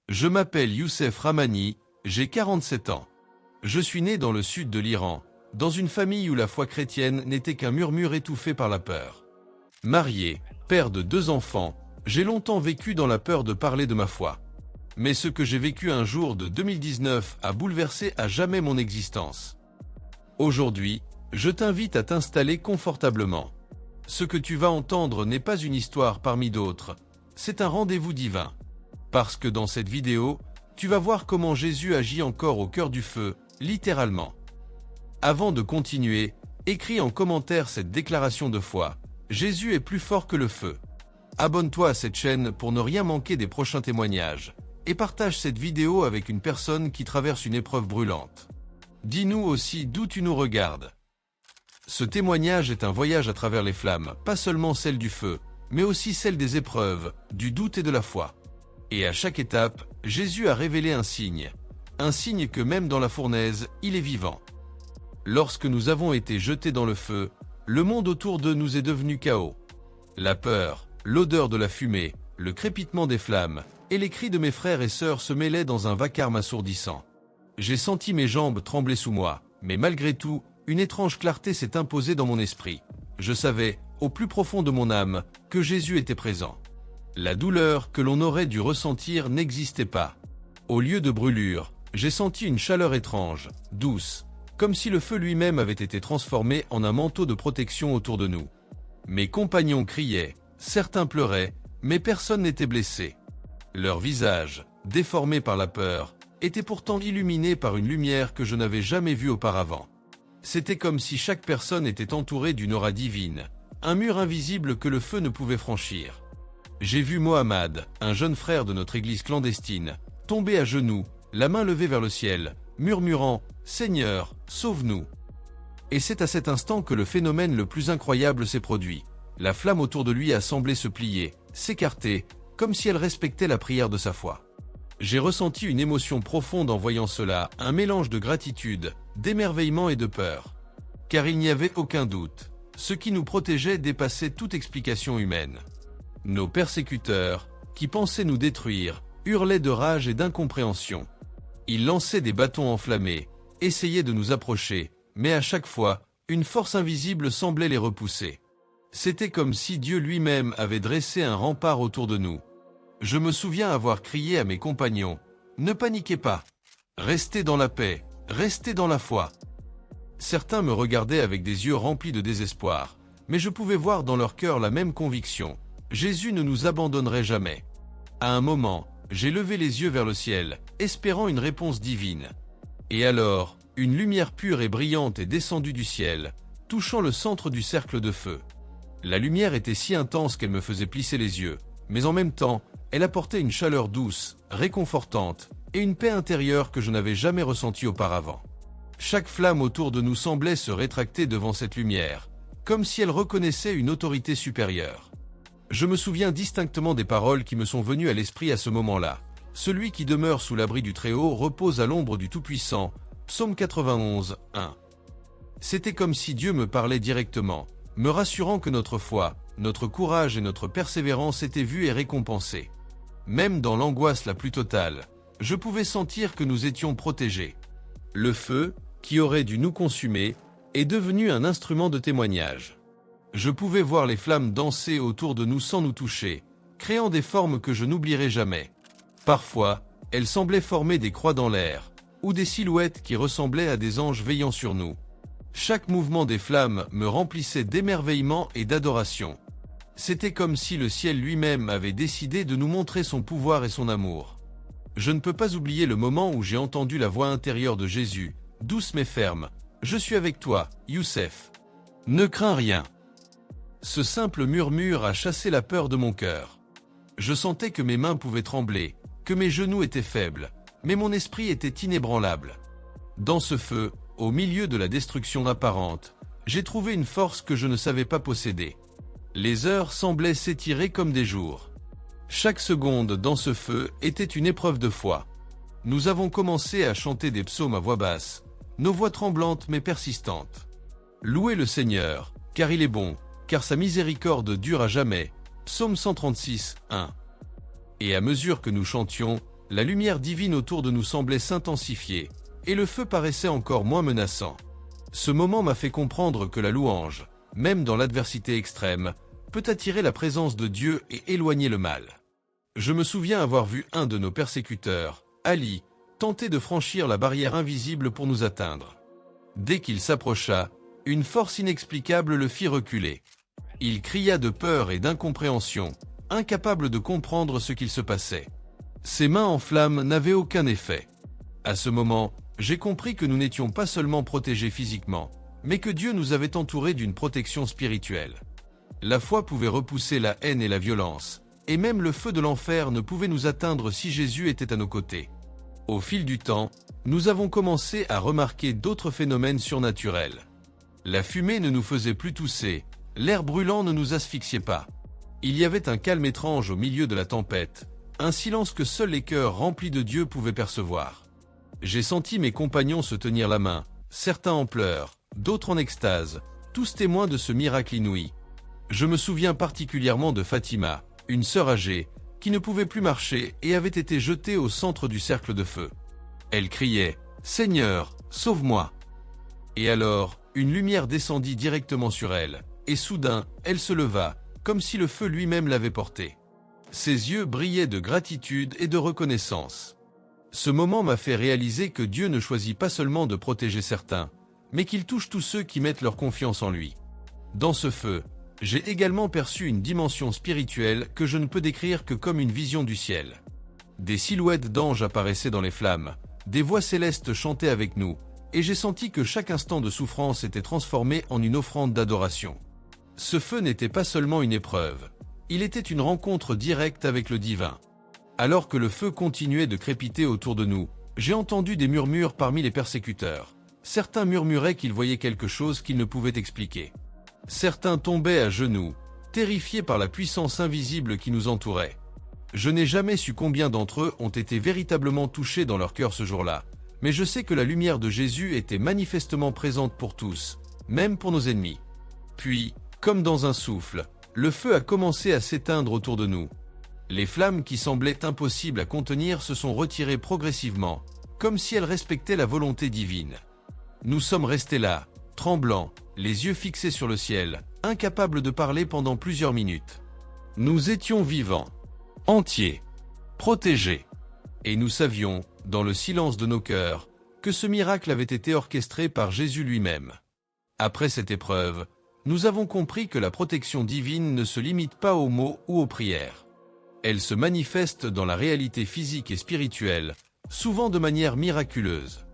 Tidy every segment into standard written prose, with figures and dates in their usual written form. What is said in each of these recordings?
Je m'appelle Youssef Rahmani, j'ai 47 ans. Je suis né dans le sud de l'Iran, dans une famille où la foi chrétienne n'était qu'un murmure étouffé par la peur. Marié, père de 2 enfants, j'ai longtemps vécu dans la peur de parler de ma foi. Mais ce que j'ai vécu un jour de 2019 a bouleversé à jamais mon existence. Aujourd'hui, je t'invite à t'installer confortablement. Ce que tu vas entendre n'est pas une histoire parmi d'autres, c'est un rendez-vous divin. Parce que dans cette vidéo, tu vas voir comment Jésus agit encore au cœur du feu, littéralement. Avant de continuer, écris en commentaire cette déclaration de foi. Jésus est plus fort que le feu. Abonne-toi à cette chaîne pour ne rien manquer des prochains témoignages. Et partage cette vidéo avec une personne qui traverse une épreuve brûlante. Dis-nous aussi d'où tu nous regardes. Ce témoignage est un voyage à travers les flammes, pas seulement celle du feu, mais aussi celle des épreuves, du doute et de la foi. Et à chaque étape, Jésus a révélé un signe que même dans la fournaise, il est vivant. Lorsque nous avons été jetés dans le feu, le monde autour de nous est devenu chaos. La peur, l'odeur de la fumée, le crépitement des flammes, et les cris de mes frères et sœurs se mêlaient dans un vacarme assourdissant. J'ai senti mes jambes trembler sous moi, mais malgré tout, une étrange clarté s'est imposée dans mon esprit. Je savais, au plus profond de mon âme, que Jésus était présent. La douleur que l'on aurait dû ressentir n'existait pas. Au lieu de brûlure, j'ai senti une chaleur étrange, douce, comme si le feu lui-même avait été transformé en un manteau de protection autour de nous. Mes compagnons criaient, certains pleuraient, mais personne n'était blessé. Leurs visages, déformés par la peur, étaient pourtant illuminés par une lumière que je n'avais jamais vue auparavant. C'était comme si chaque personne était entourée d'une aura divine, un mur invisible que le feu ne pouvait franchir. J'ai vu Mohamed, un jeune frère de notre église clandestine, tomber à genoux, la main levée vers le ciel, murmurant « Seigneur, sauve-nous ». Et c'est à cet instant que le phénomène le plus incroyable s'est produit. La flamme autour de lui a semblé se plier, s'écarter, comme si elle respectait la prière de sa foi. J'ai ressenti une émotion profonde en voyant cela, un mélange de gratitude, d'émerveillement et de peur. Car il n'y avait aucun doute, ce qui nous protégeait dépassait toute explication humaine. Nos persécuteurs, qui pensaient nous détruire, hurlaient de rage et d'incompréhension. Ils lançaient des bâtons enflammés, essayaient de nous approcher, mais à chaque fois, une force invisible semblait les repousser. C'était comme si Dieu lui-même avait dressé un rempart autour de nous. Je me souviens avoir crié à mes compagnons, « Ne paniquez pas, restez dans la paix, restez dans la foi ». Certains me regardaient avec des yeux remplis de désespoir, mais je pouvais voir dans leur cœur la même conviction. Jésus ne nous abandonnerait jamais. À un moment, j'ai levé les yeux vers le ciel, espérant une réponse divine. Et alors, une lumière pure et brillante est descendue du ciel, touchant le centre du cercle de feu. La lumière était si intense qu'elle me faisait plisser les yeux, mais en même temps, elle apportait une chaleur douce, réconfortante, et une paix intérieure que je n'avais jamais ressentie auparavant. Chaque flamme autour de nous semblait se rétracter devant cette lumière, comme si elle reconnaissait une autorité supérieure. Je me souviens distinctement des paroles qui me sont venues à l'esprit à ce moment-là. Celui qui demeure sous l'abri du Très-Haut repose à l'ombre du Tout-Puissant. Psaume 91, 1. C'était comme si Dieu me parlait directement, me rassurant que notre foi, notre courage et notre persévérance étaient vus et récompensés. Même dans l'angoisse la plus totale, je pouvais sentir que nous étions protégés. Le feu, qui aurait dû nous consumer, est devenu un instrument de témoignage. Je pouvais voir les flammes danser autour de nous sans nous toucher, créant des formes que je n'oublierai jamais. Parfois, elles semblaient former des croix dans l'air, ou des silhouettes qui ressemblaient à des anges veillant sur nous. Chaque mouvement des flammes me remplissait d'émerveillement et d'adoration. C'était comme si le ciel lui-même avait décidé de nous montrer son pouvoir et son amour. Je ne peux pas oublier le moment où j'ai entendu la voix intérieure de Jésus, douce mais ferme. « Je suis avec toi, Youssef. Ne crains rien. » Ce simple murmure a chassé la peur de mon cœur. Je sentais que mes mains pouvaient trembler, que mes genoux étaient faibles, mais mon esprit était inébranlable. Dans ce feu, au milieu de la destruction apparente, j'ai trouvé une force que je ne savais pas posséder. Les heures semblaient s'étirer comme des jours. Chaque seconde dans ce feu était une épreuve de foi. Nous avons commencé à chanter des psaumes à voix basse, nos voix tremblantes mais persistantes. Louez le Seigneur, car il est bon, car sa miséricorde dure à jamais. Psaume 136, 1. Et à mesure que nous chantions, La lumière divine autour de nous semblait s'intensifier, et le feu paraissait encore moins menaçant. Ce moment m'a fait comprendre que la louange, même dans l'adversité extrême, peut attirer la présence de Dieu et éloigner le mal. Je me souviens avoir vu un de nos persécuteurs, Ali, tenter de franchir la barrière invisible pour nous atteindre. Dès qu'il s'approcha, une force inexplicable le fit reculer. Il cria de peur et d'incompréhension, incapable de comprendre ce qu'il se passait. Ses mains en flammes n'avaient aucun effet. À ce moment, j'ai compris que nous n'étions pas seulement protégés physiquement, mais que Dieu nous avait entourés d'une protection spirituelle. La foi pouvait repousser la haine et la violence, et même le feu de l'enfer ne pouvait nous atteindre si Jésus était à nos côtés. Au fil du temps, nous avons commencé à remarquer d'autres phénomènes surnaturels. La fumée ne nous faisait plus tousser, l'air brûlant ne nous asphyxiait pas. Il y avait un calme étrange au milieu de la tempête, un silence que seuls les cœurs remplis de Dieu pouvaient percevoir. J'ai senti mes compagnons se tenir la main, certains en pleurs, d'autres en extase, tous témoins de ce miracle inouï. Je me souviens particulièrement de Fatima, une sœur âgée, qui ne pouvait plus marcher et avait été jetée au centre du cercle de feu. Elle criait « Seigneur, sauve-moi !» Et alors, une lumière descendit directement sur elle, et soudain, elle se leva, comme si le feu lui-même l'avait portée. Ses yeux brillaient de gratitude et de reconnaissance. Ce moment m'a fait réaliser que Dieu ne choisit pas seulement de protéger certains, mais qu'il touche tous ceux qui mettent leur confiance en lui. Dans ce feu, j'ai également perçu une dimension spirituelle que je ne peux décrire que comme une vision du ciel. Des silhouettes d'anges apparaissaient dans les flammes, des voix célestes chantaient avec nous, et j'ai senti que chaque instant de souffrance était transformé en une offrande d'adoration. Ce feu n'était pas seulement une épreuve, il était une rencontre directe avec le divin. Alors que le feu continuait de crépiter autour de nous, j'ai entendu des murmures parmi les persécuteurs. Certains murmuraient qu'ils voyaient quelque chose qu'ils ne pouvaient expliquer. Certains tombaient à genoux, terrifiés par la puissance invisible qui nous entourait. Je n'ai jamais su combien d'entre eux ont été véritablement touchés dans leur cœur ce jour-là, mais je sais que la lumière de Jésus était manifestement présente pour tous, même pour nos ennemis. Puis, comme dans un souffle, le feu a commencé à s'éteindre autour de nous. Les flammes qui semblaient impossibles à contenir se sont retirées progressivement, comme si elles respectaient la volonté divine. Nous sommes restés là, tremblants, les yeux fixés sur le ciel, incapables de parler pendant plusieurs minutes. Nous étions vivants, entiers, protégés. Et nous savions, dans le silence de nos cœurs, que ce miracle avait été orchestré par Jésus lui-même. Après cette épreuve, nous avons compris que la protection divine ne se limite pas aux mots ou aux prières. Elle se manifeste dans la réalité physique et spirituelle, souvent de manière miraculeuse.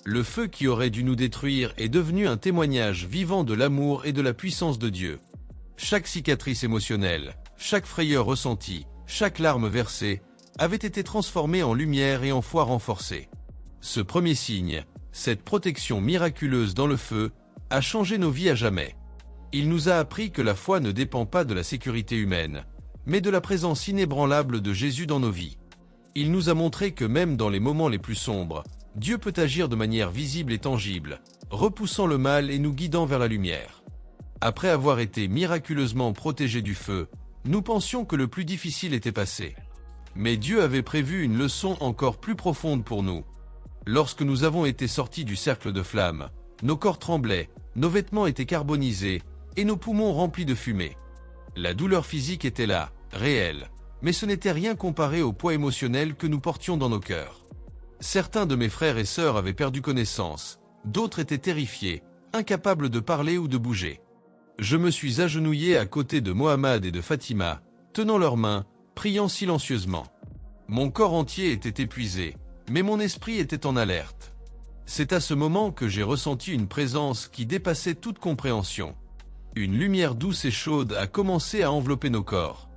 Le feu qui aurait dû nous détruire est devenu un témoignage vivant de l'amour et de la puissance de Dieu. Chaque cicatrice émotionnelle, chaque frayeur ressentie, chaque larme versée, avait été transformée en lumière et en foi renforcée. Ce premier signe, cette protection miraculeuse dans le feu, a changé nos vies à jamais. Il nous a appris que la foi ne dépend pas de la sécurité humaine, mais de la présence inébranlable de Jésus dans nos vies. Il nous a montré que même dans les moments les plus sombres, Dieu peut agir de manière visible et tangible, repoussant le mal et nous guidant vers la lumière. Après avoir été miraculeusement protégés du feu, nous pensions que le plus difficile était passé. Mais Dieu avait prévu une leçon encore plus profonde pour nous. Lorsque nous avons été sortis du cercle de flammes, nos corps tremblaient, nos vêtements étaient carbonisés et nos poumons remplis de fumée. La douleur physique était là, réelle, mais ce n'était rien comparé au poids émotionnel que nous portions dans nos cœurs. Certains de mes frères et sœurs avaient perdu connaissance, d'autres étaient terrifiés, incapables de parler ou de bouger. Je me suis agenouillé à côté de Mohamed et de Fatima, tenant leurs mains, priant silencieusement. Mon corps entier était épuisé, mais mon esprit était en alerte. C'est à ce moment que j'ai ressenti une présence qui dépassait toute compréhension. Une lumière douce et chaude a commencé à envelopper nos corps.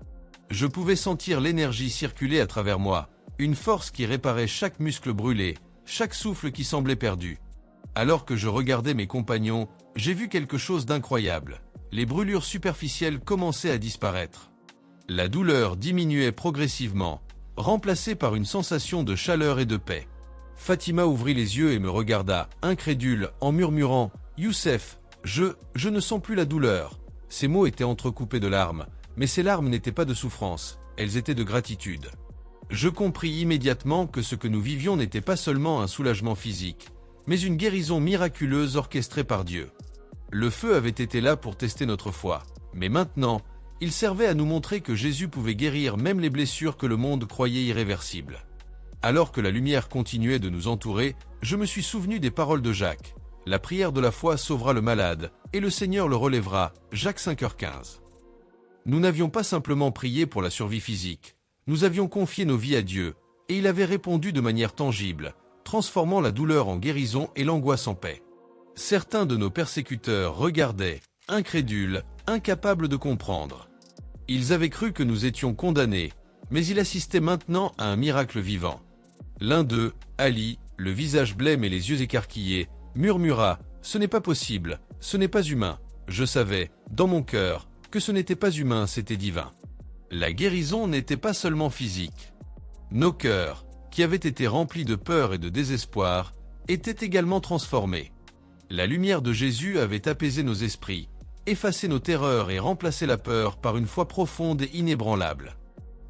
Je pouvais sentir l'énergie circuler à travers moi, une force qui réparait chaque muscle brûlé, chaque souffle qui semblait perdu. Alors que je regardais mes compagnons, j'ai vu quelque chose d'incroyable. Les brûlures superficielles commençaient à disparaître. La douleur diminuait progressivement, remplacée par une sensation de chaleur et de paix. Fatima ouvrit les yeux et me regarda, incrédule, en murmurant « Youssef, je ne sens plus la douleur ». Ces mots étaient entrecoupés de larmes, mais ces larmes n'étaient pas de souffrance, elles étaient de gratitude. Je compris immédiatement que ce que nous vivions n'était pas seulement un soulagement physique, mais une guérison miraculeuse orchestrée par Dieu. Le feu avait été là pour tester notre foi, mais maintenant, il servait à nous montrer que Jésus pouvait guérir même les blessures que le monde croyait irréversibles. Alors que la lumière continuait de nous entourer, je me suis souvenu des paroles de Jacques. La prière de la foi sauvera le malade, et le Seigneur le relèvera. Jacques 5h15. Nous n'avions pas simplement prié pour la survie physique. Nous avions confié nos vies à Dieu, et il avait répondu de manière tangible, transformant la douleur en guérison et l'angoisse en paix. Certains de nos persécuteurs regardaient, incrédules, incapables de comprendre. Ils avaient cru que nous étions condamnés, mais ils assistaient maintenant à un miracle vivant. L'un d'eux, Ali, le visage blême et les yeux écarquillés, murmura « Ce n'est pas possible, ce n'est pas humain ». Je savais, dans mon cœur, que ce n'était pas humain, c'était divin. La guérison n'était pas seulement physique. Nos cœurs, qui avaient été remplis de peur et de désespoir, étaient également transformés. La lumière de Jésus avait apaisé nos esprits, effacé nos terreurs et remplacé la peur par une foi profonde et inébranlable.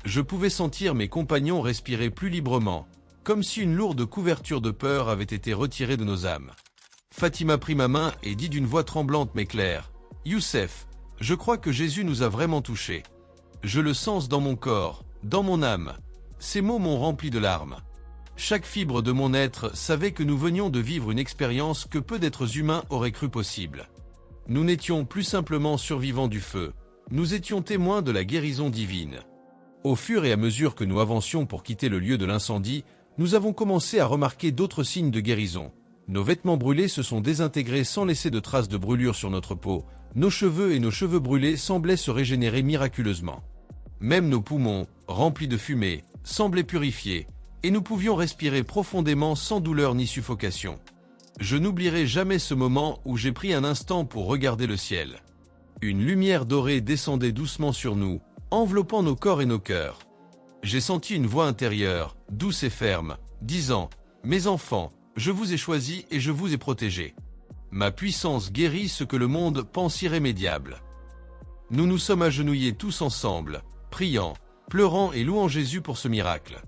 Je pouvais sentir mes compagnons respirer plus librement, comme si une lourde couverture de peur avait été retirée de nos âmes. Fatima prit ma main et dit d'une voix tremblante mais claire, « Youssef, je crois que Jésus nous a vraiment touchés. Je le sens dans mon corps, dans mon âme. » Ces mots m'ont rempli de larmes. Chaque fibre de mon être savait que nous venions de vivre une expérience que peu d'êtres humains auraient cru possible. Nous n'étions plus simplement survivants du feu, nous étions témoins de la guérison divine. Au fur et à mesure que nous avancions pour quitter le lieu de l'incendie, nous avons commencé à remarquer d'autres signes de guérison. Nos vêtements brûlés se sont désintégrés sans laisser de traces de brûlure sur notre peau. Nos cheveux brûlés semblaient se régénérer miraculeusement. Même nos poumons, remplis de fumée, semblaient purifiés, et nous pouvions respirer profondément sans douleur ni suffocation. Je n'oublierai jamais ce moment où j'ai pris un instant pour regarder le ciel. Une lumière dorée descendait doucement sur nous, enveloppant nos corps et nos cœurs. J'ai senti une voix intérieure, douce et ferme, disant « Mes enfants, je vous ai choisis et je vous ai protégés. Ma puissance guérit ce que le monde pense irrémédiable. » Nous nous sommes agenouillés tous ensemble, priant, pleurant et louant Jésus pour ce miracle.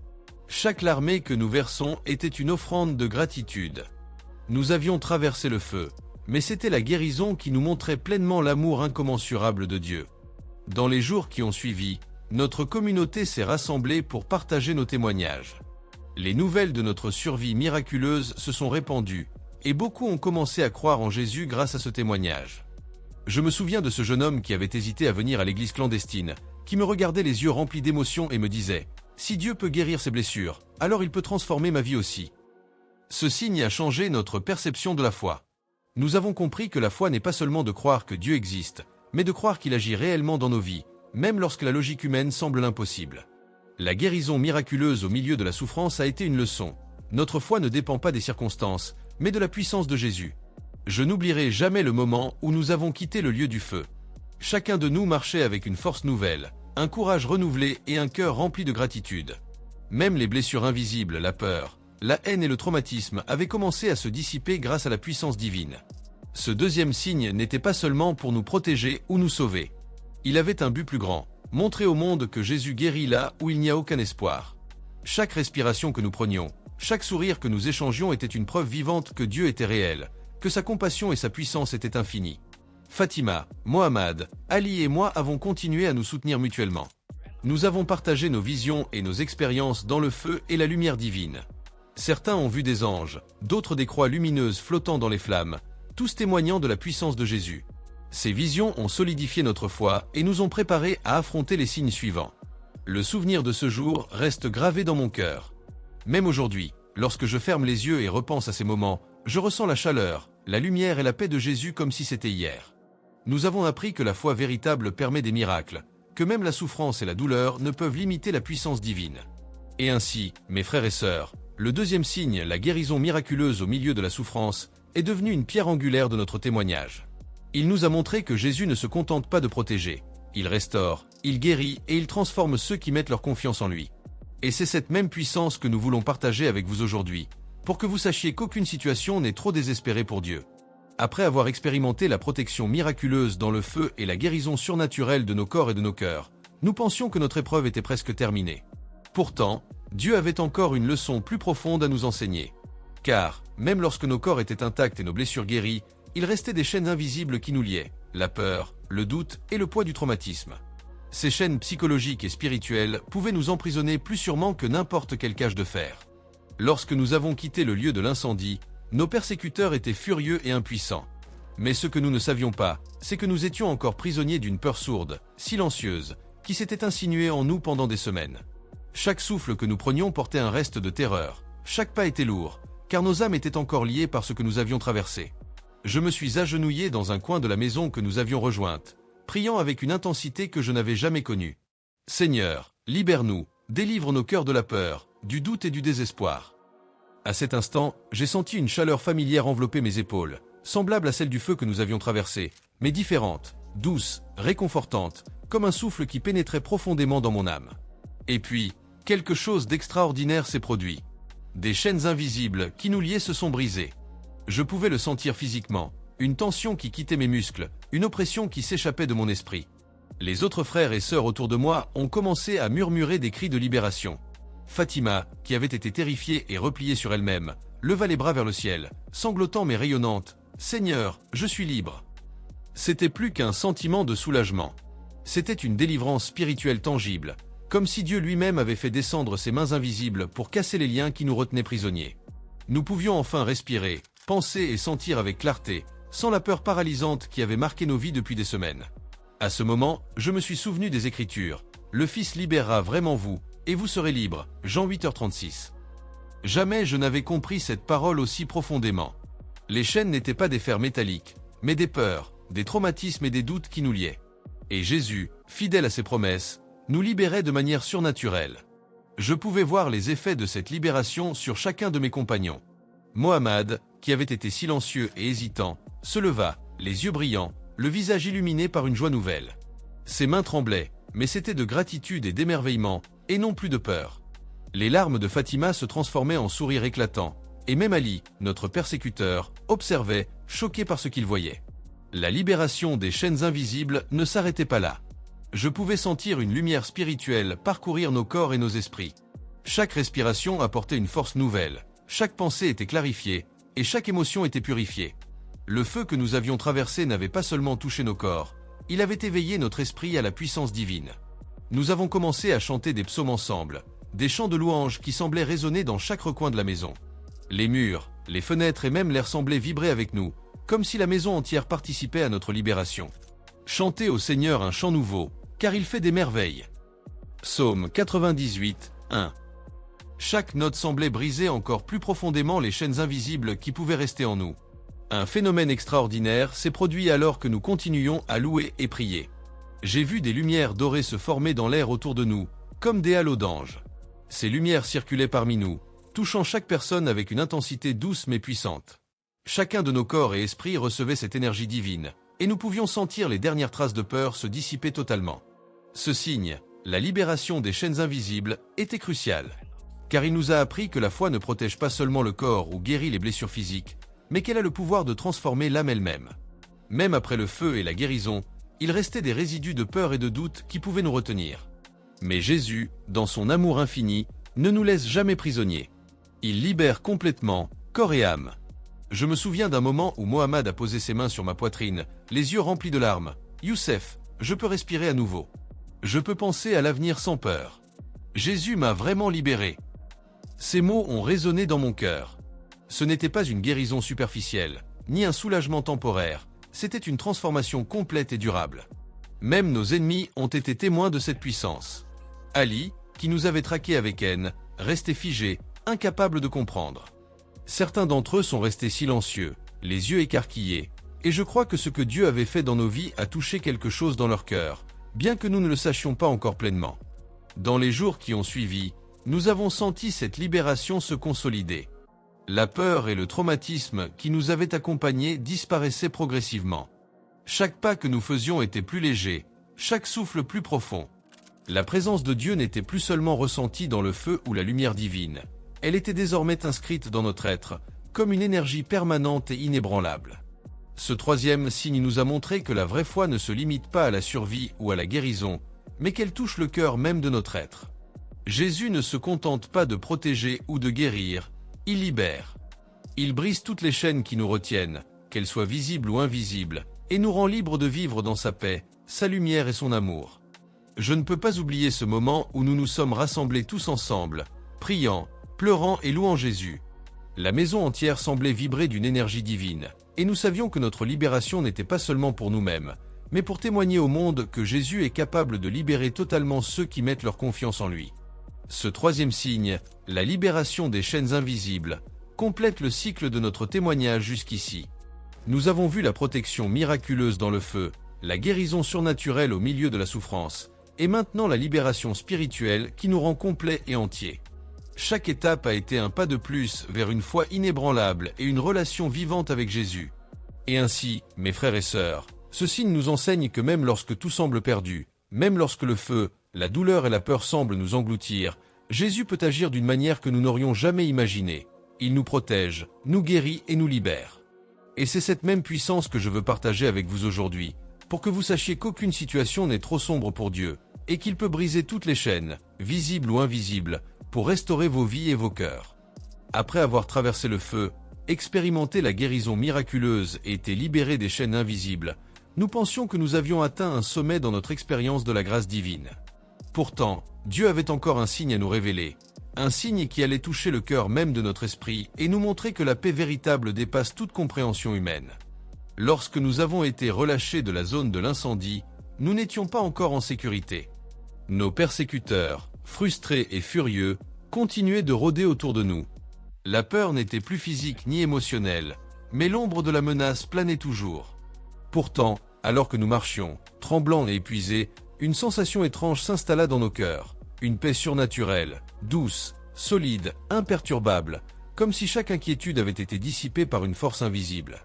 Chaque larmée que nous versons était une offrande de gratitude. Nous avions traversé le feu, mais c'était la guérison qui nous montrait pleinement l'amour incommensurable de Dieu. Dans les jours qui ont suivi, notre communauté s'est rassemblée pour partager nos témoignages. Les nouvelles de notre survie miraculeuse se sont répandues, et beaucoup ont commencé à croire en Jésus grâce à ce témoignage. Je me souviens de ce jeune homme qui avait hésité à venir à l'église clandestine, qui me regardait les yeux remplis d'émotion et me disait « Si Dieu peut guérir ses blessures, alors il peut transformer ma vie aussi. » Ce signe a changé notre perception de la foi. Nous avons compris que la foi n'est pas seulement de croire que Dieu existe, mais de croire qu'il agit réellement dans nos vies, même lorsque la logique humaine semble impossible. La guérison miraculeuse au milieu de la souffrance a été une leçon. Notre foi ne dépend pas des circonstances, mais de la puissance de Jésus. Je n'oublierai jamais le moment où nous avons quitté le lieu du feu. Chacun de nous marchait avec une force nouvelle, un courage renouvelé et un cœur rempli de gratitude. Même les blessures invisibles, la peur, la haine et le traumatisme avaient commencé à se dissiper grâce à la puissance divine. Ce deuxième signe n'était pas seulement pour nous protéger ou nous sauver. Il avait un but plus grand, montrer au monde que Jésus guérit là où il n'y a aucun espoir. Chaque respiration que nous prenions, chaque sourire que nous échangions était une preuve vivante que Dieu était réel, que sa compassion et sa puissance étaient infinies. Fatima, Mohamed, Ali et moi avons continué à nous soutenir mutuellement. Nous avons partagé nos visions et nos expériences dans le feu et la lumière divine. Certains ont vu des anges, d'autres des croix lumineuses flottant dans les flammes, tous témoignant de la puissance de Jésus. Ces visions ont solidifié notre foi et nous ont préparés à affronter les signes suivants. Le souvenir de ce jour reste gravé dans mon cœur. Même aujourd'hui, lorsque je ferme les yeux et repense à ces moments, je ressens la chaleur, la lumière et la paix de Jésus comme si c'était hier. Nous avons appris que la foi véritable permet des miracles, que même la souffrance et la douleur ne peuvent limiter la puissance divine. Et ainsi, mes frères et sœurs, le deuxième signe, la guérison miraculeuse au milieu de la souffrance, est devenu une pierre angulaire de notre témoignage. Il nous a montré que Jésus ne se contente pas de protéger. Il restaure, il guérit et il transforme ceux qui mettent leur confiance en lui. Et c'est cette même puissance que nous voulons partager avec vous aujourd'hui, pour que vous sachiez qu'aucune situation n'est trop désespérée pour Dieu. Après avoir expérimenté la protection miraculeuse dans le feu et la guérison surnaturelle de nos corps et de nos cœurs, nous pensions que notre épreuve était presque terminée. Pourtant, Dieu avait encore une leçon plus profonde à nous enseigner. Car, même lorsque nos corps étaient intacts et nos blessures guéries, il restait des chaînes invisibles qui nous liaient, la peur, le doute et le poids du traumatisme. Ces chaînes psychologiques et spirituelles pouvaient nous emprisonner plus sûrement que n'importe quelle cage de fer. Lorsque nous avons quitté le lieu de l'incendie, nos persécuteurs étaient furieux et impuissants. Mais ce que nous ne savions pas, c'est que nous étions encore prisonniers d'une peur sourde, silencieuse, qui s'était insinuée en nous pendant des semaines. Chaque souffle que nous prenions portait un reste de terreur, chaque pas était lourd, car nos âmes étaient encore liées par ce que nous avions traversé. Je me suis agenouillé dans un coin de la maison que nous avions rejointe, priant avec une intensité que je n'avais jamais connue. Seigneur, libère-nous, délivre nos cœurs de la peur, du doute et du désespoir. À cet instant, j'ai senti une chaleur familière envelopper mes épaules, semblable à celle du feu que nous avions traversé, mais différente, douce, réconfortante, comme un souffle qui pénétrait profondément dans mon âme. Et puis, quelque chose d'extraordinaire s'est produit. Des chaînes invisibles qui nous liaient se sont brisées. Je pouvais le sentir physiquement, une tension qui quittait mes muscles, une oppression qui s'échappait de mon esprit. Les autres frères et sœurs autour de moi ont commencé à murmurer des cris de libération. Fatima, qui avait été terrifiée et repliée sur elle-même, leva les bras vers le ciel, sanglotant mais rayonnante. « Seigneur, je suis libre !» C'était plus qu'un sentiment de soulagement. C'était une délivrance spirituelle tangible, comme si Dieu lui-même avait fait descendre ses mains invisibles pour casser les liens qui nous retenaient prisonniers. Nous pouvions enfin respirer, penser et sentir avec clarté, sans la peur paralysante qui avait marqué nos vies depuis des semaines. À ce moment, je me suis souvenu des Écritures. Le Fils libérera vraiment vous, et vous serez libres. Jean 8h36. Jamais je n'avais compris cette parole aussi profondément. Les chaînes n'étaient pas des fers métalliques, mais des peurs, des traumatismes et des doutes qui nous liaient. Et Jésus, fidèle à ses promesses, nous libérait de manière surnaturelle. Je pouvais voir les effets de cette libération sur chacun de mes compagnons. Mohamed, qui avait été silencieux et hésitant, se leva, les yeux brillants, le visage illuminé par une joie nouvelle. Ses mains tremblaient, mais c'était de gratitude et d'émerveillement, et non plus de peur. Les larmes de Fatima se transformaient en sourires éclatants, et même Ali, notre persécuteur, observait, choqué par ce qu'il voyait. La libération des chaînes invisibles ne s'arrêtait pas là. Je pouvais sentir une lumière spirituelle parcourir nos corps et nos esprits. Chaque respiration apportait une force nouvelle, chaque pensée était clarifiée, et chaque émotion était purifiée. Le feu que nous avions traversé n'avait pas seulement touché nos corps, il avait éveillé notre esprit à la puissance divine. Nous avons commencé à chanter des psaumes ensemble, des chants de louanges qui semblaient résonner dans chaque recoin de la maison. Les murs, les fenêtres et même l'air semblaient vibrer avec nous, comme si la maison entière participait à notre libération. Chantez au Seigneur un chant nouveau, car il fait des merveilles. Psaume 98, 1. Chaque note semblait briser encore plus profondément les chaînes invisibles qui pouvaient rester en nous. Un phénomène extraordinaire s'est produit alors que nous continuions à louer et prier. J'ai vu des lumières dorées se former dans l'air autour de nous, comme des halos d'anges. Ces lumières circulaient parmi nous, touchant chaque personne avec une intensité douce mais puissante. Chacun de nos corps et esprits recevait cette énergie divine, et nous pouvions sentir les dernières traces de peur se dissiper totalement. Ce signe, la libération des chaînes invisibles, était crucial, car il nous a appris que la foi ne protège pas seulement le corps ou guérit les blessures physiques, mais qu'elle a le pouvoir de transformer l'âme elle-même. Même après le feu et la guérison, il restait des résidus de peur et de doute qui pouvaient nous retenir. Mais Jésus, dans son amour infini, ne nous laisse jamais prisonniers. Il libère complètement, corps et âme. Je me souviens d'un moment où Mohamed a posé ses mains sur ma poitrine, les yeux remplis de larmes. « Youssef, je peux respirer à nouveau. Je peux penser à l'avenir sans peur. Jésus m'a vraiment libéré. » Ces mots ont résonné dans mon cœur. Ce n'était pas une guérison superficielle, ni un soulagement temporaire, c'était une transformation complète et durable. Même nos ennemis ont été témoins de cette puissance. Ali, qui nous avait traqués avec haine, restait figé, incapable de comprendre. Certains d'entre eux sont restés silencieux, les yeux écarquillés, et je crois que ce que Dieu avait fait dans nos vies a touché quelque chose dans leur cœur, bien que nous ne le sachions pas encore pleinement. Dans les jours qui ont suivi, nous avons senti cette libération se consolider. La peur et le traumatisme qui nous avaient accompagnés disparaissaient progressivement. Chaque pas que nous faisions était plus léger, chaque souffle plus profond. La présence de Dieu n'était plus seulement ressentie dans le feu ou la lumière divine, elle était désormais inscrite dans notre être, comme une énergie permanente et inébranlable. Ce troisième signe nous a montré que la vraie foi ne se limite pas à la survie ou à la guérison, mais qu'elle touche le cœur même de notre être. Jésus ne se contente pas de protéger ou de guérir, il libère. Il brise toutes les chaînes qui nous retiennent, qu'elles soient visibles ou invisibles, et nous rend libres de vivre dans sa paix, sa lumière et son amour. Je ne peux pas oublier ce moment où nous nous sommes rassemblés tous ensemble, priant, pleurant et louant Jésus. La maison entière semblait vibrer d'une énergie divine, et nous savions que notre libération n'était pas seulement pour nous-mêmes, mais pour témoigner au monde que Jésus est capable de libérer totalement ceux qui mettent leur confiance en lui. Ce troisième signe, la libération des chaînes invisibles, complète le cycle de notre témoignage jusqu'ici. Nous avons vu la protection miraculeuse dans le feu, la guérison surnaturelle au milieu de la souffrance, et maintenant la libération spirituelle qui nous rend complets et entiers. Chaque étape a été un pas de plus vers une foi inébranlable et une relation vivante avec Jésus. Et ainsi, mes frères et sœurs, ce signe nous enseigne que même lorsque tout semble perdu, même lorsque le feu, la douleur et la peur semblent nous engloutir, Jésus peut agir d'une manière que nous n'aurions jamais imaginée. Il nous protège, nous guérit et nous libère. Et c'est cette même puissance que je veux partager avec vous aujourd'hui, pour que vous sachiez qu'aucune situation n'est trop sombre pour Dieu, et qu'il peut briser toutes les chaînes, visibles ou invisibles, pour restaurer vos vies et vos cœurs. Après avoir traversé le feu, expérimenté la guérison miraculeuse et été libérés des chaînes invisibles, nous pensions que nous avions atteint un sommet dans notre expérience de la grâce divine. Pourtant, Dieu avait encore un signe à nous révéler, un signe qui allait toucher le cœur même de notre esprit et nous montrer que la paix véritable dépasse toute compréhension humaine. Lorsque nous avons été relâchés de la zone de l'incendie, nous n'étions pas encore en sécurité. Nos persécuteurs, frustrés et furieux, continuaient de rôder autour de nous. La peur n'était plus physique ni émotionnelle, mais l'ombre de la menace planait toujours. Pourtant, alors que nous marchions, tremblants et épuisés, une sensation étrange s'installa dans nos cœurs, une paix surnaturelle, douce, solide, imperturbable, comme si chaque inquiétude avait été dissipée par une force invisible.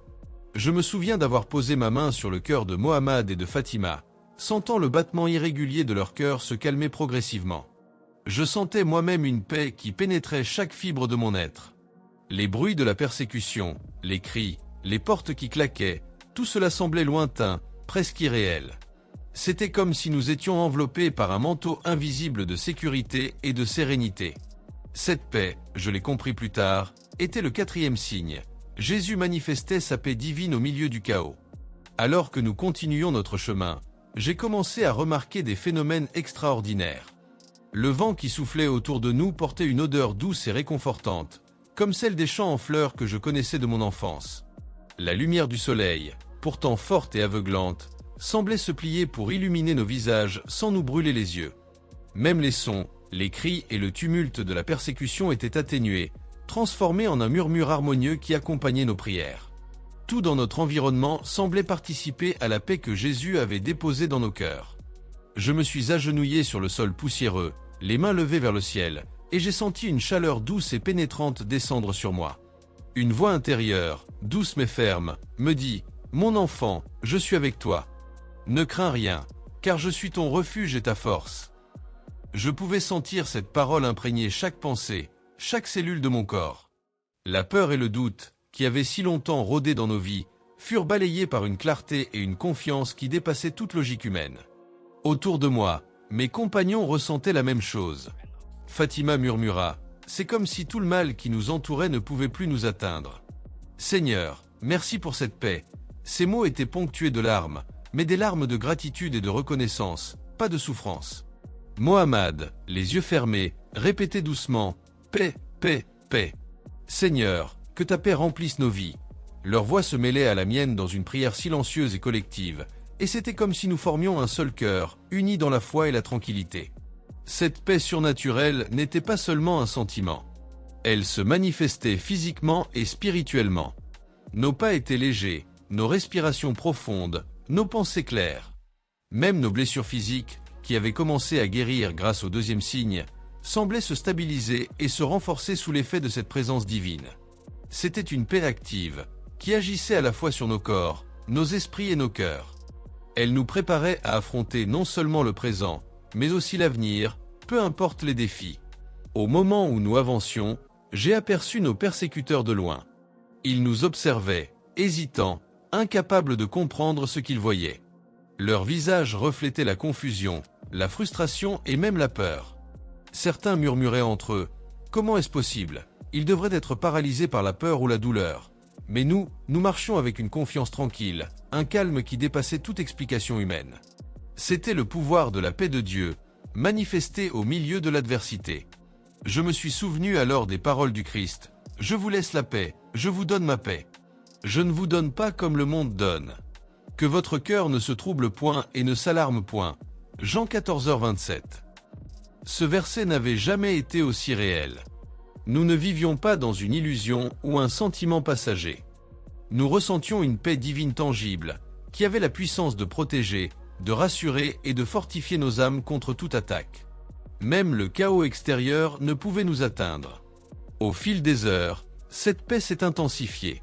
Je me souviens d'avoir posé ma main sur le cœur de Mohammad et de Fatima, sentant le battement irrégulier de leur cœur se calmer progressivement. Je sentais moi-même une paix qui pénétrait chaque fibre de mon être. Les bruits de la persécution, les cris, les portes qui claquaient, tout cela semblait lointain, presque irréel. C'était comme si nous étions enveloppés par un manteau invisible de sécurité et de sérénité. Cette paix, je l'ai compris plus tard, était le quatrième signe. Jésus manifestait sa paix divine au milieu du chaos. Alors que nous continuions notre chemin, j'ai commencé à remarquer des phénomènes extraordinaires. Le vent qui soufflait autour de nous portait une odeur douce et réconfortante, comme celle des champs en fleurs que je connaissais de mon enfance. La lumière du soleil, pourtant forte et aveuglante, semblait se plier pour illuminer nos visages sans nous brûler les yeux. Même les sons, les cris et le tumulte de la persécution étaient atténués, transformés en un murmure harmonieux qui accompagnait nos prières. Tout dans notre environnement semblait participer à la paix que Jésus avait déposée dans nos cœurs. Je me suis agenouillé sur le sol poussiéreux, les mains levées vers le ciel, et j'ai senti une chaleur douce et pénétrante descendre sur moi. Une voix intérieure, douce mais ferme, me dit « Mon enfant, je suis avec toi. Ne crains rien, car je suis ton refuge et ta force. » Je pouvais sentir cette parole imprégner chaque pensée, chaque cellule de mon corps. La peur et le doute, qui avaient si longtemps rôdé dans nos vies, furent balayés par une clarté et une confiance qui dépassaient toute logique humaine. Autour de moi, mes compagnons ressentaient la même chose. Fatima murmura, « C'est comme si tout le mal qui nous entourait ne pouvait plus nous atteindre. » Seigneur, merci pour cette paix. Ces mots étaient ponctués de larmes, mais des larmes de gratitude et de reconnaissance, pas de souffrance. Mohammad, les yeux fermés, répétait doucement, « Paix, paix, paix. » Seigneur, que ta paix remplisse nos vies. Leur voix se mêlait à la mienne dans une prière silencieuse et collective, et c'était comme si nous formions un seul cœur, unis dans la foi et la tranquillité. Cette paix surnaturelle n'était pas seulement un sentiment. Elle se manifestait physiquement et spirituellement. Nos pas étaient légers, nos respirations profondes, nos pensées claires. Même nos blessures physiques, qui avaient commencé à guérir grâce au deuxième signe, semblaient se stabiliser et se renforcer sous l'effet de cette présence divine. C'était une paix active, qui agissait à la fois sur nos corps, nos esprits et nos cœurs. Elle nous préparait à affronter non seulement le présent, mais aussi l'avenir, peu importe les défis. Au moment où nous avancions, j'ai aperçu nos persécuteurs de loin. Ils nous observaient, hésitants, incapables de comprendre ce qu'ils voyaient. Leurs visages reflétaient la confusion, la frustration et même la peur. Certains murmuraient entre eux, « Comment est-ce possible? Il devrait être paralysé par la peur ou la douleur. » Mais nous marchions avec une confiance tranquille, un calme qui dépassait toute explication humaine. C'était le pouvoir de la paix de Dieu, manifesté au milieu de l'adversité. Je me suis souvenu alors des paroles du Christ, « Je vous laisse la paix, je vous donne ma paix. Je ne vous donne pas comme le monde donne. Que votre cœur ne se trouble point et ne s'alarme point. » Jean 14h27. Ce verset n'avait jamais été aussi réel. Nous ne vivions pas dans une illusion ou un sentiment passager. Nous ressentions une paix divine tangible, qui avait la puissance de protéger, de rassurer et de fortifier nos âmes contre toute attaque. Même le chaos extérieur ne pouvait nous atteindre. Au fil des heures, cette paix s'est intensifiée.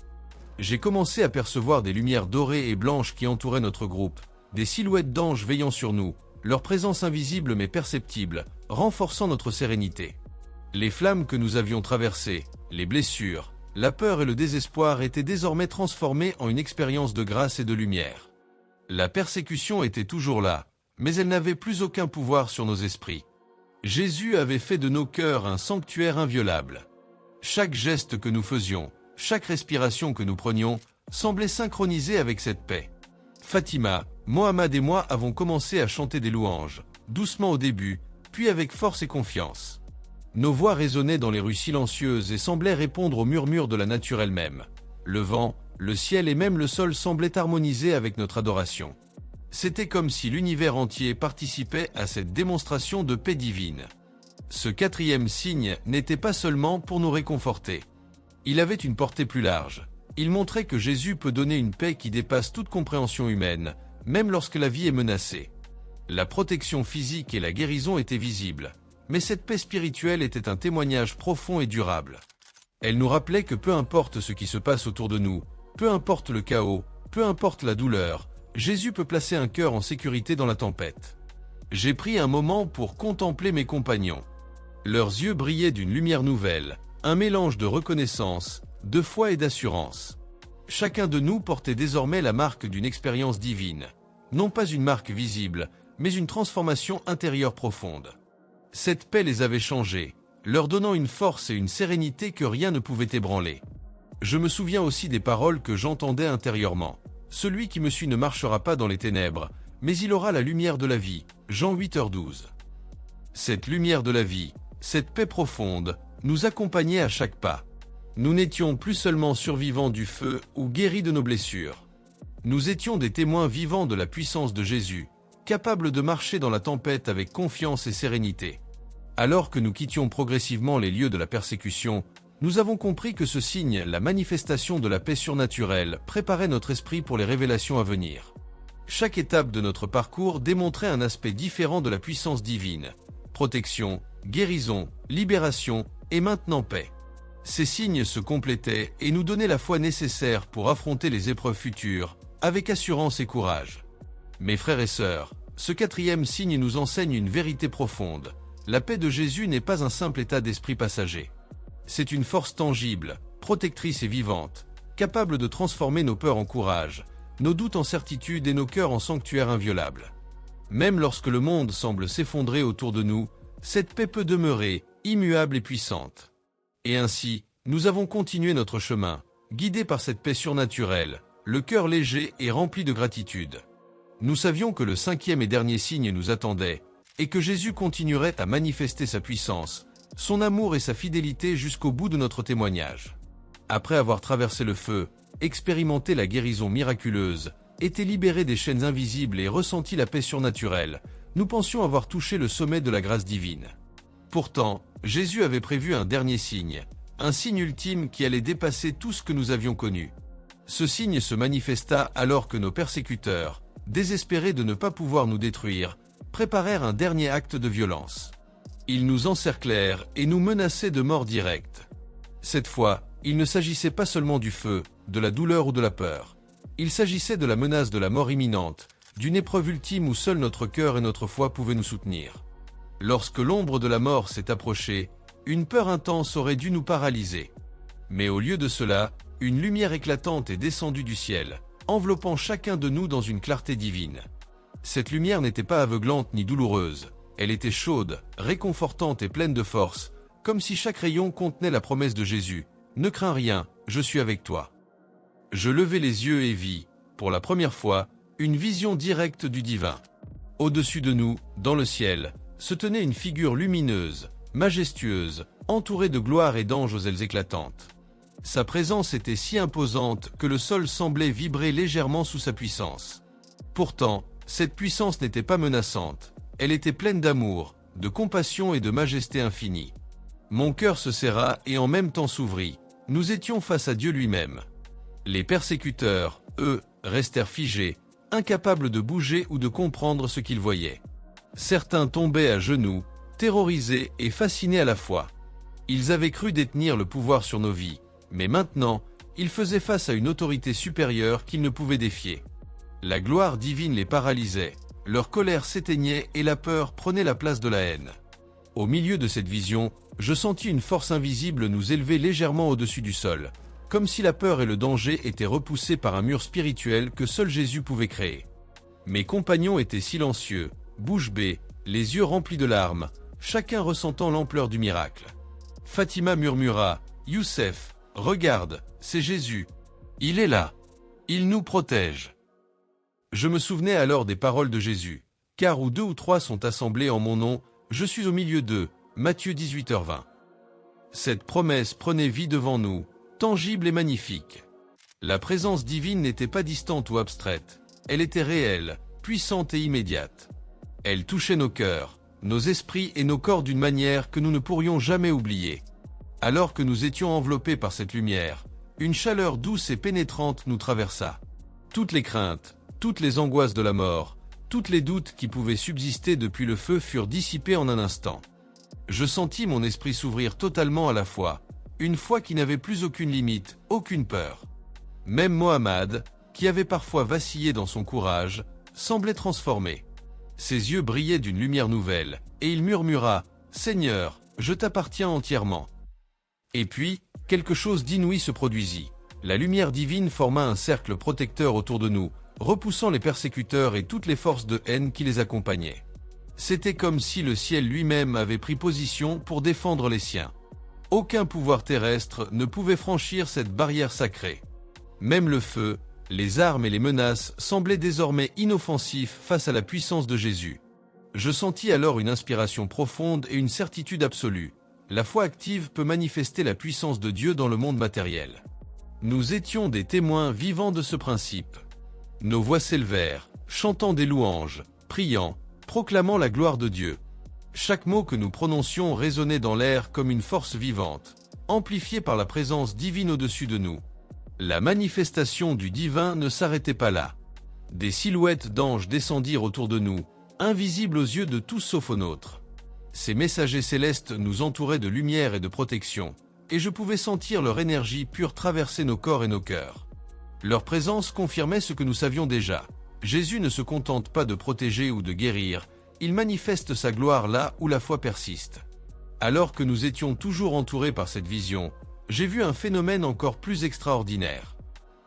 J'ai commencé à percevoir des lumières dorées et blanches qui entouraient notre groupe, des silhouettes d'anges veillant sur nous, leur présence invisible mais perceptible, renforçant notre sérénité. Les flammes que nous avions traversées, les blessures, la peur et le désespoir étaient désormais transformées en une expérience de grâce et de lumière. La persécution était toujours là, mais elle n'avait plus aucun pouvoir sur nos esprits. Jésus avait fait de nos cœurs un sanctuaire inviolable. Chaque geste que nous faisions, chaque respiration que nous prenions, semblait synchronisée avec cette paix. Fatima, Mohamed et moi avons commencé à chanter des louanges, doucement au début, puis avec force et confiance. Nos voix résonnaient dans les rues silencieuses et semblaient répondre aux murmures de la nature elle-même. Le vent, le ciel et même le sol semblaient harmoniser avec notre adoration. C'était comme si l'univers entier participait à cette démonstration de paix divine. Ce quatrième signe n'était pas seulement pour nous réconforter. Il avait une portée plus large. Il montrait que Jésus peut donner une paix qui dépasse toute compréhension humaine, même lorsque la vie est menacée. La protection physique et la guérison étaient visibles. Mais cette paix spirituelle était un témoignage profond et durable. Elle nous rappelait que peu importe ce qui se passe autour de nous, peu importe le chaos, peu importe la douleur, Jésus peut placer un cœur en sécurité dans la tempête. J'ai pris un moment pour contempler mes compagnons. Leurs yeux brillaient d'une lumière nouvelle, un mélange de reconnaissance, de foi et d'assurance. Chacun de nous portait désormais la marque d'une expérience divine. Non pas une marque visible, mais une transformation intérieure profonde. Cette paix les avait changés, leur donnant une force et une sérénité que rien ne pouvait ébranler. Je me souviens aussi des paroles que j'entendais intérieurement. « Celui qui me suit ne marchera pas dans les ténèbres, mais il aura la lumière de la vie. » Jean 8h12. Cette lumière de la vie, cette paix profonde, nous accompagnait à chaque pas. Nous n'étions plus seulement survivants du feu ou guéris de nos blessures. Nous étions des témoins vivants de la puissance de Jésus, capables de marcher dans la tempête avec confiance et sérénité. Alors que nous quittions progressivement les lieux de la persécution, nous avons compris que ce signe, la manifestation de la paix surnaturelle, préparait notre esprit pour les révélations à venir. Chaque étape de notre parcours démontrait un aspect différent de la puissance divine. Protection, guérison, libération et maintenant paix. Ces signes se complétaient et nous donnaient la foi nécessaire pour affronter les épreuves futures, avec assurance et courage. Mes frères et sœurs, ce quatrième signe nous enseigne une vérité profonde. La paix de Jésus n'est pas un simple état d'esprit passager. C'est une force tangible, protectrice et vivante, capable de transformer nos peurs en courage, nos doutes en certitude et nos cœurs en sanctuaire inviolable. Même lorsque le monde semble s'effondrer autour de nous, cette paix peut demeurer, immuable et puissante. Et ainsi, nous avons continué notre chemin, guidés par cette paix surnaturelle, le cœur léger et rempli de gratitude. Nous savions que le cinquième et dernier signe nous attendait, et que Jésus continuerait à manifester sa puissance, son amour et sa fidélité jusqu'au bout de notre témoignage. Après avoir traversé le feu, expérimenté la guérison miraculeuse, été libérés des chaînes invisibles et ressenti la paix surnaturelle, nous pensions avoir touché le sommet de la grâce divine. Pourtant, Jésus avait prévu un dernier signe, un signe ultime qui allait dépasser tout ce que nous avions connu. Ce signe se manifesta alors que nos persécuteurs, désespérés de ne pas pouvoir nous détruire, préparèrent un dernier acte de violence. Ils nous encerclèrent et nous menaçaient de mort directe. Cette fois, il ne s'agissait pas seulement du feu, de la douleur ou de la peur. Il s'agissait de la menace de la mort imminente, d'une épreuve ultime où seul notre cœur et notre foi pouvaient nous soutenir. Lorsque l'ombre de la mort s'est approchée, une peur intense aurait dû nous paralyser. Mais au lieu de cela, une lumière éclatante est descendue du ciel, enveloppant chacun de nous dans une clarté divine. Cette lumière n'était pas aveuglante ni douloureuse, Elle était chaude, réconfortante et pleine de force, comme si chaque rayon contenait la promesse de Jésus. « Ne crains rien, je suis avec toi. » Je levai les yeux et vis, pour la première fois, une vision directe du divin. Au-dessus de nous, dans le ciel, se tenait une figure lumineuse, majestueuse, entourée de gloire et d'anges aux ailes éclatantes. Sa présence était si imposante que le sol semblait vibrer légèrement sous sa puissance. Pourtant, cette puissance n'était pas menaçante, elle était pleine d'amour, de compassion et de majesté infinie. Mon cœur se serra et en même temps s'ouvrit, nous étions face à Dieu lui-même. Les persécuteurs, eux, restèrent figés, incapables de bouger ou de comprendre ce qu'ils voyaient. Certains tombaient à genoux, terrorisés et fascinés à la fois. Ils avaient cru détenir le pouvoir sur nos vies, mais maintenant, ils faisaient face à une autorité supérieure qu'ils ne pouvaient défier. La gloire divine les paralysait, leur colère s'éteignait et la peur prenait la place de la haine. Au milieu de cette vision, je sentis une force invisible nous élever légèrement au-dessus du sol, comme si la peur et le danger étaient repoussés par un mur spirituel que seul Jésus pouvait créer. Mes compagnons étaient silencieux, bouche bée, les yeux remplis de larmes, chacun ressentant l'ampleur du miracle. Fatima murmura, « Youssef, regarde, c'est Jésus. Il est là. Il nous protège. » Je me souvenais alors des paroles de Jésus. « Car où 2 ou 3 sont assemblés en mon nom, je suis au milieu d'eux. » Matthieu 18h20. Cette promesse prenait vie devant nous, tangible et magnifique. La présence divine n'était pas distante ou abstraite, elle était réelle, puissante et immédiate. Elle touchait nos cœurs, nos esprits et nos corps d'une manière que nous ne pourrions jamais oublier. Alors que nous étions enveloppés par cette lumière, une chaleur douce et pénétrante nous traversa. Toutes les craintes, toutes les angoisses de la mort, toutes les doutes qui pouvaient subsister depuis le feu furent dissipés en un instant. Je sentis mon esprit s'ouvrir totalement à la foi, une foi qui n'avait plus aucune limite, aucune peur. Même Mohammed, qui avait parfois vacillé dans son courage, semblait transformé. Ses yeux brillaient d'une lumière nouvelle, et il murmura « Seigneur, je t'appartiens entièrement. » Et puis, quelque chose d'inouï se produisit. La lumière divine forma un cercle protecteur autour de nous, repoussant les persécuteurs et toutes les forces de haine qui les accompagnaient. C'était comme si le ciel lui-même avait pris position pour défendre les siens. Aucun pouvoir terrestre ne pouvait franchir cette barrière sacrée. Même le feu, les armes et les menaces semblaient désormais inoffensifs face à la puissance de Jésus. Je sentis alors une inspiration profonde et une certitude absolue. La foi active peut manifester la puissance de Dieu dans le monde matériel. Nous étions des témoins vivants de ce principe. Nos voix s'élevèrent, chantant des louanges, priant, proclamant la gloire de Dieu. Chaque mot que nous prononcions résonnait dans l'air comme une force vivante, amplifiée par la présence divine au-dessus de nous. La manifestation du divin ne s'arrêtait pas là. Des silhouettes d'anges descendirent autour de nous, invisibles aux yeux de tous sauf aux nôtres. Ces messagers célestes nous entouraient de lumière et de protection, et je pouvais sentir leur énergie pure traverser nos corps et nos cœurs. Leur présence confirmait ce que nous savions déjà. Jésus ne se contente pas de protéger ou de guérir, il manifeste sa gloire là où la foi persiste. Alors que nous étions toujours entourés par cette vision, j'ai vu un phénomène encore plus extraordinaire.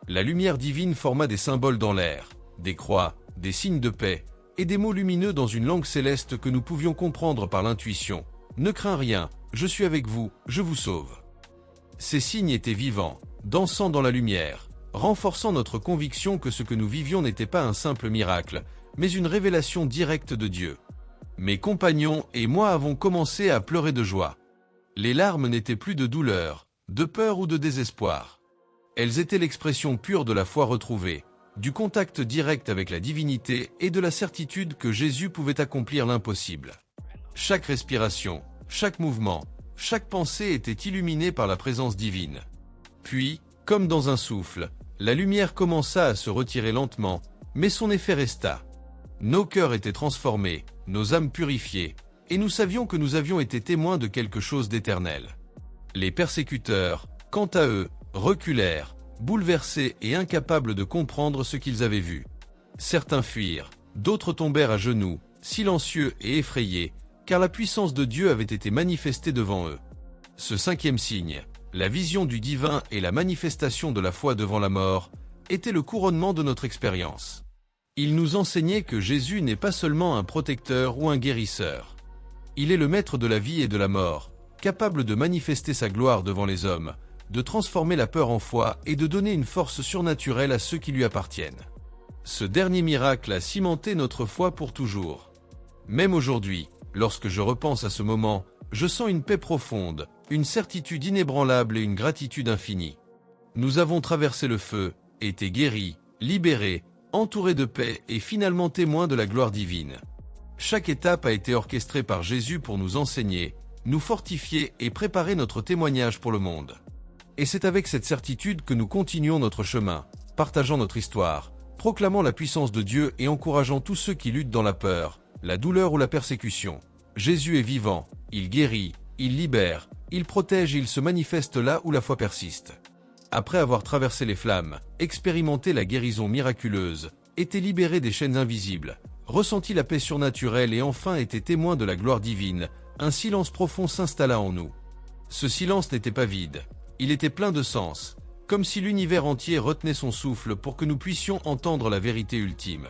La lumière divine forma des symboles dans l'air, des croix, des signes de paix, et des mots lumineux dans une langue céleste que nous pouvions comprendre par l'intuition. « Ne crains rien, je suis avec vous, je vous sauve. » Ces signes étaient vivants, dansant dans la lumière, renforçant notre conviction que ce que nous vivions n'était pas un simple miracle, mais une révélation directe de Dieu. Mes compagnons et moi avons commencé à pleurer de joie. Les larmes n'étaient plus de douleur, de peur ou de désespoir. Elles étaient l'expression pure de la foi retrouvée, du contact direct avec la divinité et de la certitude que Jésus pouvait accomplir l'impossible. Chaque respiration, chaque mouvement, chaque pensée était illuminée par la présence divine. Puis, comme dans un souffle, la lumière commença à se retirer lentement, mais son effet resta. Nos cœurs étaient transformés, nos âmes purifiées, et nous savions que nous avions été témoins de quelque chose d'éternel. Les persécuteurs, quant à eux, reculèrent, bouleversés et incapables de comprendre ce qu'ils avaient vu. Certains fuirent, d'autres tombèrent à genoux, silencieux et effrayés, car la puissance de Dieu avait été manifestée devant eux. Ce 5e signe, la vision du divin et la manifestation de la foi devant la mort, était le couronnement de notre expérience. Il nous enseignait que Jésus n'est pas seulement un protecteur ou un guérisseur. Il est le maître de la vie et de la mort, capable de manifester sa gloire devant les hommes, de transformer la peur en foi et de donner une force surnaturelle à ceux qui lui appartiennent. Ce dernier miracle a cimenté notre foi pour toujours. Même aujourd'hui, lorsque je repense à ce moment, je sens une paix profonde, une certitude inébranlable et une gratitude infinie. Nous avons traversé le feu, été guéris, libérés, entourés de paix et finalement témoins de la gloire divine. Chaque étape a été orchestrée par Jésus pour nous enseigner, nous fortifier et préparer notre témoignage pour le monde. Et c'est avec cette certitude que nous continuons notre chemin, partageant notre histoire, proclamant la puissance de Dieu et encourageant tous ceux qui luttent dans la peur, la douleur ou la persécution. Jésus est vivant, il guérit, il libère, il protège et il se manifeste là où la foi persiste. Après avoir traversé les flammes, expérimenté la guérison miraculeuse, été libéré des chaînes invisibles, ressenti la paix surnaturelle et enfin été témoin de la gloire divine, un silence profond s'installa en nous. Ce silence n'était pas vide, il était plein de sens, comme si l'univers entier retenait son souffle pour que nous puissions entendre la vérité ultime.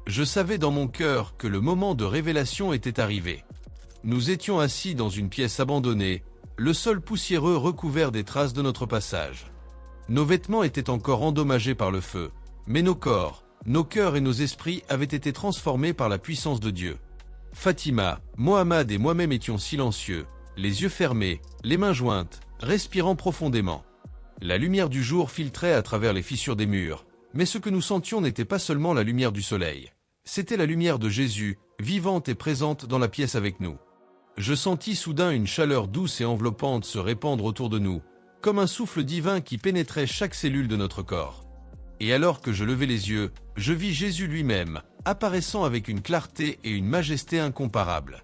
Je savais dans mon cœur que le moment de révélation était arrivé. Nous étions assis dans une pièce abandonnée, le sol poussiéreux recouvert des traces de notre passage. Nos vêtements étaient encore endommagés par le feu, mais nos corps, nos cœurs et nos esprits avaient été transformés par la puissance de Dieu. Fatima, Mohamed et moi-même étions silencieux, les yeux fermés, les mains jointes, respirant profondément. La lumière du jour filtrait à travers les fissures des murs, mais ce que nous sentions n'était pas seulement la lumière du soleil. C'était la lumière de Jésus, vivante et présente dans la pièce avec nous. Je sentis soudain une chaleur douce et enveloppante se répandre autour de nous, comme un souffle divin qui pénétrait chaque cellule de notre corps. Et alors que je levai les yeux, je vis Jésus lui-même, apparaissant avec une clarté et une majesté incomparables.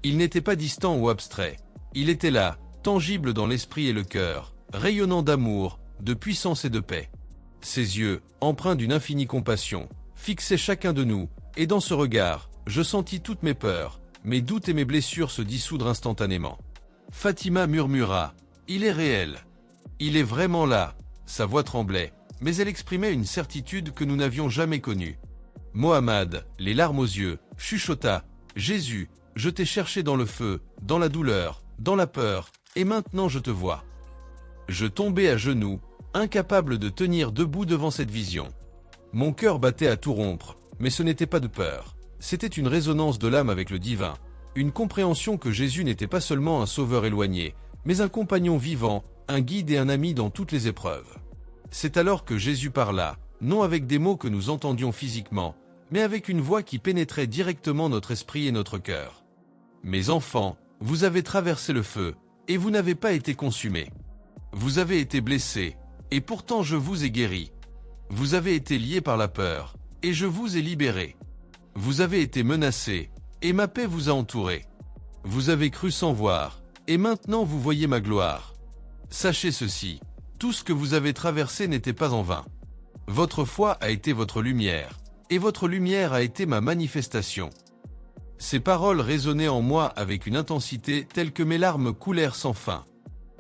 Il n'était pas distant ou abstrait, il était là, tangible dans l'esprit et le cœur, rayonnant d'amour, de puissance et de paix. Ses yeux, empreints d'une infinie compassion, fixaient chacun de nous, et dans ce regard, je sentis toutes mes peurs, mes doutes et mes blessures se dissoudre instantanément. Fatima murmura, « Il est réel. Il est vraiment là ». Sa voix tremblait, mais elle exprimait une certitude que nous n'avions jamais connue. Mohamed, les larmes aux yeux, chuchota, « Jésus, je t'ai cherché dans le feu, dans la douleur, dans la peur, et maintenant je te vois. » Je tombai à genoux, incapable de tenir debout devant cette vision. Mon cœur battait à tout rompre, mais ce n'était pas de peur. C'était une résonance de l'âme avec le divin, une compréhension que Jésus n'était pas seulement un sauveur éloigné, mais un compagnon vivant, un guide et un ami dans toutes les épreuves. C'est alors que Jésus parla, non avec des mots que nous entendions physiquement, mais avec une voix qui pénétrait directement notre esprit et notre cœur. « Mes enfants, vous avez traversé le feu, et vous n'avez pas été consumés. Vous avez été blessés, et pourtant je vous ai guéris. Vous avez été liés par la peur, et je vous ai libérés. Vous avez été menacés, et ma paix vous a entourés. Vous avez cru sans voir, et maintenant vous voyez ma gloire. Sachez ceci, tout ce que vous avez traversé n'était pas en vain. Votre foi a été votre lumière, et votre lumière a été ma manifestation. » Ces paroles résonnaient en moi avec une intensité telle que mes larmes coulèrent sans fin.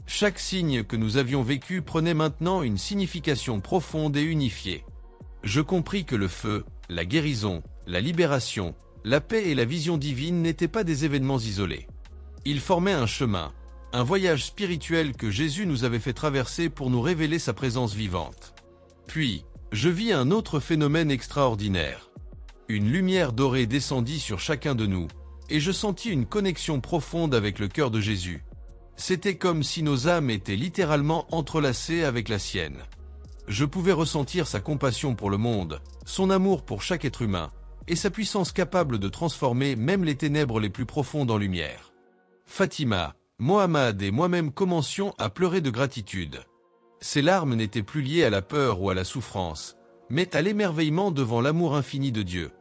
Chaque signe que nous avions vécu prenait maintenant une signification profonde et unifiée. Je compris que le feu, la guérison, la libération, la paix et la vision divine n'étaient pas des événements isolés. Ils formaient un chemin, un voyage spirituel que Jésus nous avait fait traverser pour nous révéler sa présence vivante. Puis, je vis un autre phénomène extraordinaire. Une lumière dorée descendit sur chacun de nous, et je sentis une connexion profonde avec le cœur de Jésus. C'était comme si nos âmes étaient littéralement entrelacées avec la sienne. Je pouvais ressentir sa compassion pour le monde, son amour pour chaque être humain, et sa puissance capable de transformer même les ténèbres les plus profondes en lumière. Fatima, Mohamed et moi-même commencions à pleurer de gratitude. Ces larmes n'étaient plus liées à la peur ou à la souffrance, mais à l'émerveillement devant l'amour infini de Dieu.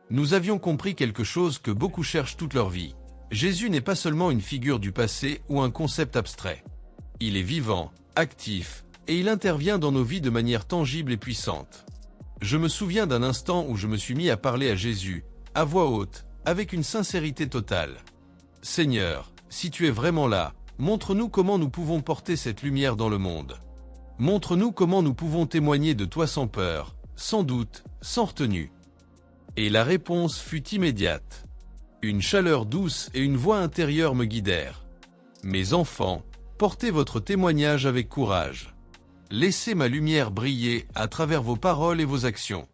Nous avions compris quelque chose que beaucoup cherchent toute leur vie. Jésus n'est pas seulement une figure du passé ou un concept abstrait. Il est vivant, actif, et il intervient dans nos vies de manière tangible et puissante. Je me souviens d'un instant où je me suis mis à parler à Jésus, à voix haute, avec une sincérité totale. « Seigneur, si tu es vraiment là, montre-nous comment nous pouvons porter cette lumière dans le monde. Montre-nous comment nous pouvons témoigner de toi sans peur, sans doute, sans retenue. » Et la réponse fut immédiate. Une chaleur douce et une voix intérieure me guidèrent. Mes enfants, portez votre témoignage avec courage. Laissez ma lumière briller à travers vos paroles et vos actions.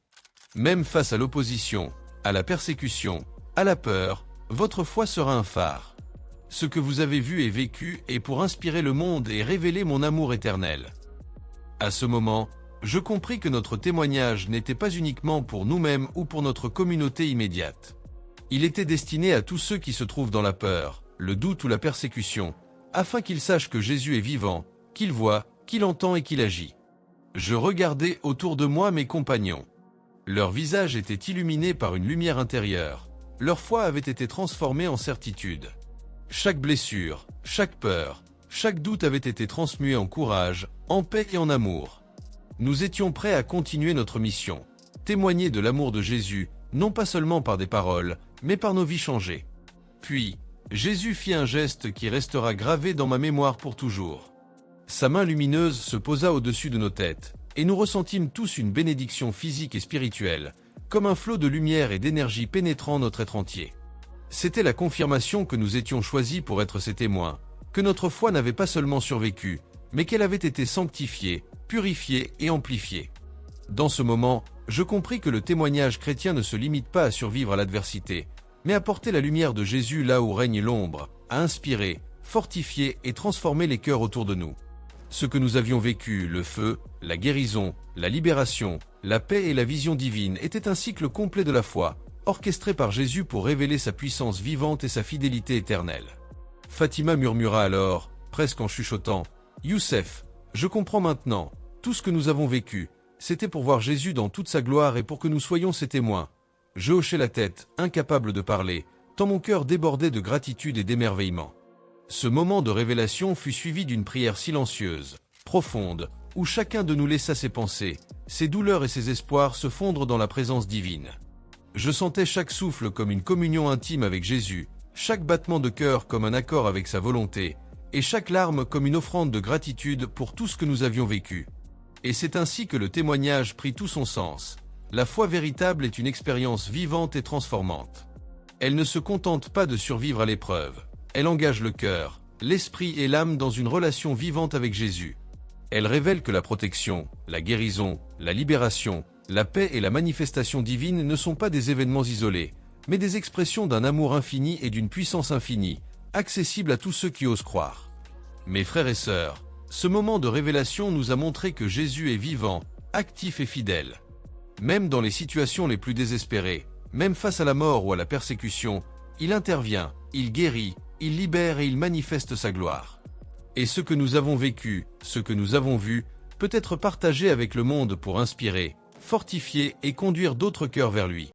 Même face à l'opposition, à la persécution, à la peur, votre foi sera un phare. Ce que vous avez vu et vécu est pour inspirer le monde et révéler mon amour éternel. À ce moment, je compris que notre témoignage n'était pas uniquement pour nous-mêmes ou pour notre communauté immédiate. Il était destiné à tous ceux qui se trouvent dans la peur, le doute ou la persécution, afin qu'ils sachent que Jésus est vivant, qu'il voit, qu'il entend et qu'il agit. Je regardais autour de moi mes compagnons. Leurs visages étaient illuminés par une lumière intérieure. Leur foi avait été transformée en certitude. Chaque blessure, chaque peur, chaque doute avait été transmué en courage, en paix et en amour. Nous étions prêts à continuer notre mission, témoigner de l'amour de Jésus, non pas seulement par des paroles, mais par nos vies changées. Puis, Jésus fit un geste qui restera gravé dans ma mémoire pour toujours. Sa main lumineuse se posa au-dessus de nos têtes, et nous ressentîmes tous une bénédiction physique et spirituelle, comme un flot de lumière et d'énergie pénétrant notre être entier. C'était la confirmation que nous étions choisis pour être ses témoins, que notre foi n'avait pas seulement survécu, mais qu'elle avait été sanctifiée, purifiée et amplifiée. Dans ce moment, je compris que le témoignage chrétien ne se limite pas à survivre à l'adversité, mais à porter la lumière de Jésus là où règne l'ombre, à inspirer, fortifier et transformer les cœurs autour de nous. Ce que nous avions vécu, le feu, la guérison, la libération, la paix et la vision divine était un cycle complet de la foi, orchestré par Jésus pour révéler sa puissance vivante et sa fidélité éternelle. Fatima murmura alors, presque en chuchotant, « Youssef, je comprends maintenant, tout ce que nous avons vécu, c'était pour voir Jésus dans toute sa gloire et pour que nous soyons ses témoins. » Je hochai la tête, incapable de parler, tant mon cœur débordait de gratitude et d'émerveillement. Ce moment de révélation fut suivi d'une prière silencieuse, profonde, où chacun de nous laissa ses pensées, ses douleurs et ses espoirs se fondre dans la présence divine. Je sentais chaque souffle comme une communion intime avec Jésus, chaque battement de cœur comme un accord avec sa volonté, et chaque larme comme une offrande de gratitude pour tout ce que nous avions vécu. Et c'est ainsi que le témoignage prit tout son sens. La foi véritable est une expérience vivante et transformante. Elle ne se contente pas de survivre à l'épreuve. Elle engage le cœur, l'esprit et l'âme dans une relation vivante avec Jésus. Elle révèle que la protection, la guérison, la libération, la paix et la manifestation divine ne sont pas des événements isolés, mais des expressions d'un amour infini et d'une puissance infinie, accessibles à tous ceux qui osent croire. Mes frères et sœurs, ce moment de révélation nous a montré que Jésus est vivant, actif et fidèle. Même dans les situations les plus désespérées, même face à la mort ou à la persécution, il intervient, il guérit, il libère et il manifeste sa gloire. Et ce que nous avons vécu, ce que nous avons vu, peut être partagé avec le monde pour inspirer, fortifier et conduire d'autres cœurs vers lui.